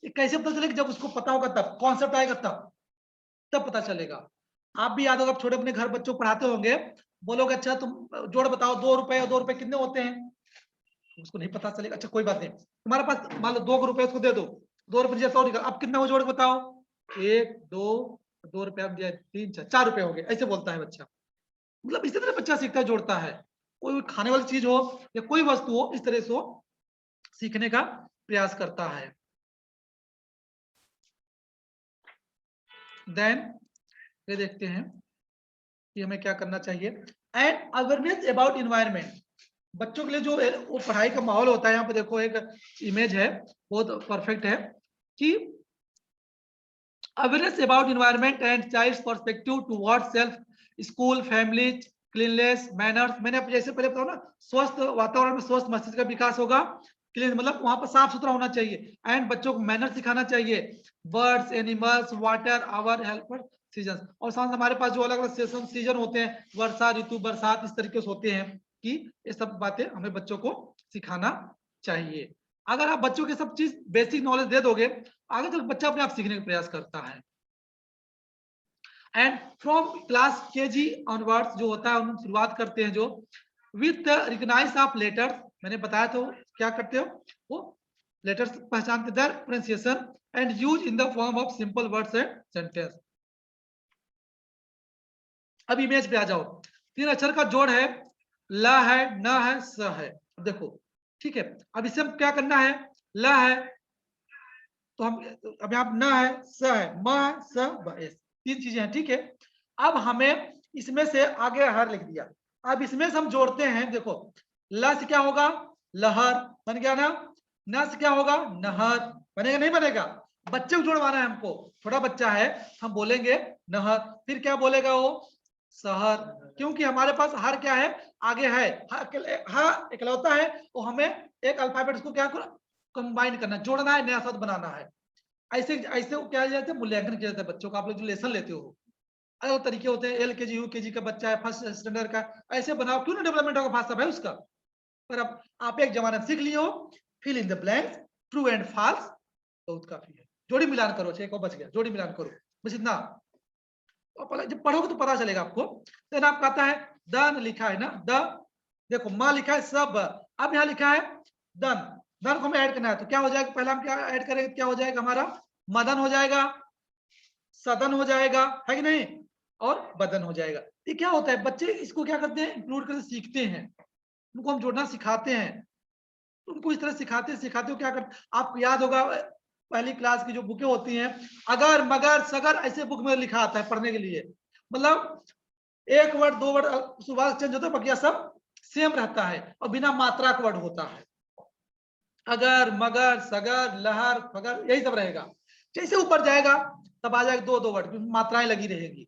S1: ये कैसे पता चलेगा, जब उसको पता होगा तब, कॉन्सेप्ट आएगा तब पता चलेगा। आप भी याद होगा, आप छोटे अपने घर बच्चों को पढ़ाते होंगे, बोलोगे अच्छा तुम जोड़ बताओ 2 रुपए और 2 रुपए कितने होते हैं, उसको नहीं पता चलेगा। अच्छा कोई बात नहीं, तुम्हारे पास मान लो 2 रुपए उसको दे दो, 2 रुपए जैसा और निकाल, अब कितना हो जोड़ के बताओ, 1 2 रुपए, अब दिया 3 4 रुपए हो गए, ऐसे बोलता है बच्चा। मतलब इसी तरह बच्चा सीखता जोड़ता है। कोई खाने वाली चीज हो या कोई वस्तु हो, इस तरह से वो सीखने का प्रयास करता है। देन ये देखते हैं कि हमें क्या करना चाहिए। एंड अवेयरनेस अबाउट इन्वायरमेंट, बच्चों के लिए जो वो पढ़ाई का माहौल होता है, यहाँ पे देखो एक इमेज है बहुत परफेक्ट है कि awareness about environment and child's perspective towards self, school, family, cleanness, manners. मैंने जैसे पहले बताया ना, स्वस्थ वातावरण में स्वस्थ मस्तिष्क का विकास होगा। क्लीन मतलब वहां पर साफ सुथरा होना चाहिए, एंड बच्चों को मैनर सिखाना चाहिए। Birds, animals, water, our helper season, और साथ हमारे पास जो अलग अलग सीजन होते हैं, वर्षा ऋतु, बरसात, इस तरीके से होते हैं कि ये सब बातें हमें बच्चों को सिखाना चाहिए। अगर आप बच्चों के सब चीज बेसिक नॉलेज दे दोगे, आगे तक बच्चा अपने आप सीखने का प्रयास करता है। And from class KG onwards जो होता है, हम शुरुआत करते हैं जो विथ रिकॉग्नाइज ऑफ लेटर्स, मैंने बताया तो क्या करते हो, वो लेटर्स पहचानते, their pronunciation and use in the form of simple words and sentence. अब इमेज पे आ जाओ, 3 अक्षर का जोड़ है, ल है, न है, स है। देखो ठीक है, अब इसे हम क्या करना है, ल है तो हम, अब यहाँ न है, स है, म है, स, ब, एस, 3 चीजें हैं। ठीक है, अब हमें इसमें से आगे हर लिख दिया, अब इसमें से हम जोड़ते हैं। देखो ल से क्या होगा, लहर बन गया ना, न से क्या होगा, नहर बनेगा नहीं बनेगा, बच्चे को जोड़वाना है हमको, छोटा बच्चा है, हम बोलेंगे नहर, फिर क्या बोलेगा वो, शहर, क्योंकि हमारे पास हर क्या है, आगे है, हर इकलौता है, तो हमें एक अल्फाबेट उसको क्या कंबाइन करना, जोड़ना है, नया शब्द बनाना है। ऐसे ऐसे क्या जाता है, मूल्यांकन किया जाता है बच्चों का। आप लोग जो लेसन लेते हो, अलग तरीके होते हैं, एलकेजी यूकेजी का बच्चा है, फर्स्ट स्टैंडर्ड का, ऐसे बनाओ, क्यों ना डेवलपमेंट होगा भाषा भाई उसका। पर अब आप एक जमाना सीख लिए हो, fill in the blanks, true and false, बहुत काफी है। जोड़ी मिलान करो, एक और बच गया, जोड़ी मिलान करो, बस इतना। और जब पढ़ोगे तो पता चलेगा आपको। देन आप कहता है दन, लिखा है ना द, देखो माँ लिखा है सब, अब यहाँ लिखा है दन, दन को हमें ऐड करना है, तो क्या हो जाएगा, पहले हम क्या ऐड करेंगे, क्या हो जाएगा हमारा, मदन हो जाएगा, सदन हो जाएगा, है कि नहीं, और बदन हो जाएगा। ये क्या होता है, बच्चे इसको क्या करते हैं, इंक्लूड करके सीखते हैं, उनको हम जोड़ना सिखाते हैं, उनको इस तरह सिखाते सिखाते हो क्या करते, आपको याद होगा पहली क्लास की जो बुकें होती हैं, अगर मगर सगर ऐसे बुक में लिखा आता है पढ़ने के लिए, मतलब एक वर्ड 2 वर्ड सुबह चेंज होता है, बाकी सब सेम रहता है, और बिना मात्रा का वर्ड होता है, अगर मगर सगर लहर फगर, यही सब रहेगा। जैसे ऊपर जाएगा तब आ जाएगा 2 वर्ड, मात्राएं लगी रहेगी,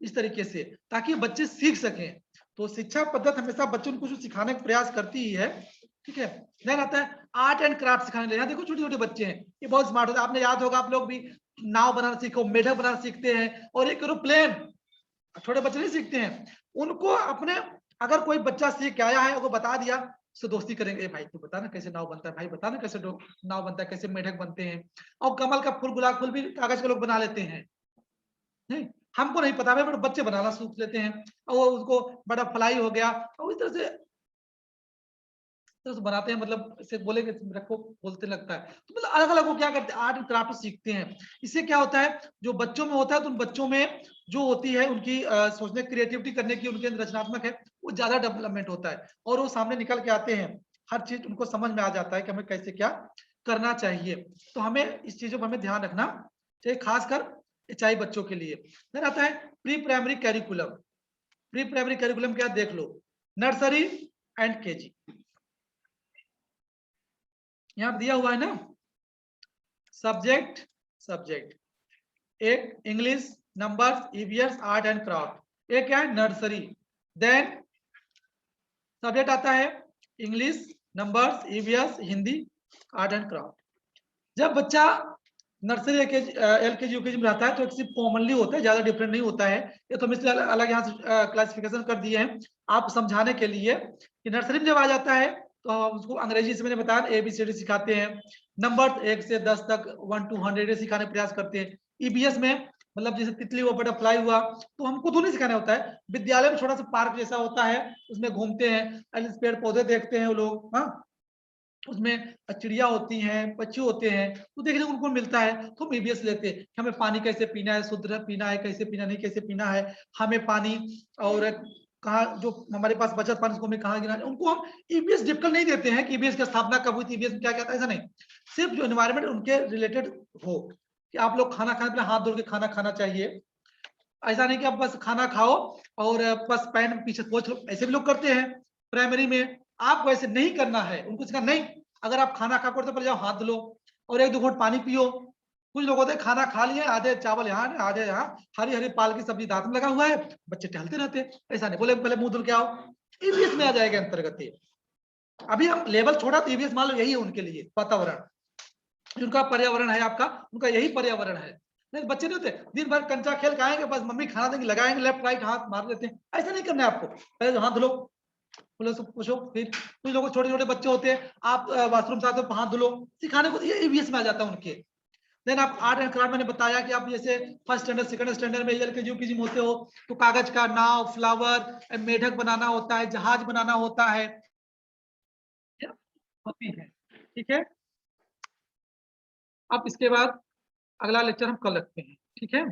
S1: इस तरीके से, ताकि बच्चे सीख सकें। तो शिक्षा पद्धति हमेशा बच्चों को कुछ सिखाने का प्रयास करती ही है। ठीक है, देन आता है आर्ट एंड क्राफ्ट सिखाने लगे। देखो छोटे छोटे बच्चे हैं, ये बहुत स्मार्ट होता है, आपने याद होगा, आप लोग भी नाव बनाना सीखो, मेढक बनाना सीखते हैं, और एक एरोप्लेन, छोटे बच्चे नहीं सीखते हैं, उनको अपने, अगर कोई बच्चा सीख के आया है, वो बता दिया, उससे दोस्ती करेंगे, भाई तू बता ना कैसे नाव बनता है, भाई बता ना कैसे नाव बनता है, कैसे मेढक बनते हैं। और कमल का फूल, गुलाब फूल भी कागज के लोग बना लेते हैं, नहीं हमको नहीं पता, बड़े बच्चे बनाना सीख लेते हैं, और उसको बड़ा फ्लाई हो गया, और इस तरह से तो बनाते हैं, मतलब इसे बोले कि रखो बोलते लगता है। तो मतलब अलग अलग वो क्या करते हैं, आर्ट एंड क्राफ्ट सीखते हैं। इससे क्या होता है, जो बच्चों में होता है तो उन बच्चों में जो होती है उनकी सोचने क्रिएटिविटी करने की, उनके अंदर रचनात्मक है, वो ज्यादा डेवलपमेंट होता है और वो सामने निकल के आते हैं। हर चीज उनको समझ में आ जाता है कि हमें कैसे क्या करना चाहिए। तो हमें इस चीजों पर हमें ध्यान रखना चाहिए, खासकर चाहिए बच्चों के लिए। फिर आता है pre primary curriculum. Pre primary curriculum क्या, देख लो, नर्सरी एंड केजी, यहां दिया हुआ है ना, सब्जेक्ट सब्जेक्ट एक English, numbers, EVS, art and craft. एक क्या है, नर्सरी। देन सब्जेक्ट आता है English, numbers, EVS, Hindi, art and craft. जब बच्चा नर्सरी एलकेजी यूकेजी में रहता है तो सिर्फ कॉमनली होता है, ज्यादा डिफरेंट नहीं होता है। ये तो हम इसलिए अलग यहाँ से क्लासिफिकेशन कर दिए हैं आप समझाने के लिए कि नर्सरी में जब आ जाता है तो हम उसको अंग्रेजी से मैंने बताया ABCD सिखाते हैं, नंबर 1 से 10 तक 1 to 100 सिखाने का प्रयास करते हैं। ईबीएस में मतलब जैसे तितली हुआ, बटरफ्लाई हुआ, तो हमको तो नहीं सिखाना होता है। विद्यालय में छोटा सा पार्क जैसा होता है, उसमें घूमते हैं, पेड़ पौधे देखते हैं वो लोग, हाँ, उसमें चिड़िया होती हैं, पक्षी होते हैं, तो देखने को उनको मिलता है। तो हम ईबीएस लेते हैं कि हमें पानी कैसे पीना है, शुद्ध पीना है, कैसे पीना नहीं, कैसे पीना है हमें पानी, और कहाँ जो हमारे पास बचत पानी उसको हमें कहाँ गिराना है। उनको हम ईबीएस डिफिकल्ट नहीं देते हैं कि ईबीएस की स्थापना कब हुई थी, ईबीएस में क्या क्या था, ऐसा नहीं। सिर्फ जो एनवायरमेंट उनके रिलेटेड हो, कि आप लोग खाना खाने पहले हाथ धो के खाना खाना चाहिए। ऐसा नहीं कि आप बस खाना खाओ और बस पैन पीछे पोंछ लो, ऐसे भी लोग करते हैं प्राइमरी में। आपको ऐसे नहीं करना है, उनको सिखा नहीं, अगर आप खाना खा कर तो पहले जाओ हाथ धो और एक दो घूंट पानी पियो। कुछ लोग होते हैं खाना खा लिए, आधे चावल यहाँ आधे यहाँ, हरी हरी पाल की सब्जी दांत में लगा हुआ है, बच्चे टहलते रहते हैं। ऐसा नहीं, बोले पहले मुंह धुल के आओ, ईबीएस में आ जाएगा अंतर्गत ये। अभी हम लेवल छोड़ा तो ईबीएस मान लो यही है उनके लिए वातावरण, उनका पर्यावरण है, आपका उनका यही पर्यावरण है। नहीं बच्चे नहीं होते दिन भर कंचा खेल के आएंगे, बस मम्मी खाना देंगे, लगाएंगे लेफ्ट राइट हाथ मार लेते हैं। ऐसा नहीं करना है आपको, पहले हाथ धुलो, बोलो सब पूछो। फिर कुछ लोग छोटे छोटे बच्चे होते हैं, आप बाथरूम से आते हो हाथ धुलो, सिखाने को ये ईवीएस में आ जाता है उनके। देन आप आर्ट एंड क्राफ्ट, मैंने बताया कि आप जैसे फर्स्ट स्टैंडर्ड सेकंड स्टैंडर्ड में एलकेजी यूकेजी में होते हो तो कागज का नाव, फ्लावर, मेढक बनाना होता है, जहाज बनाना होता है, होती है, ठीक है। अब इसके बाद अगला लेक्चर हम कल रखते हैं, ठीक है।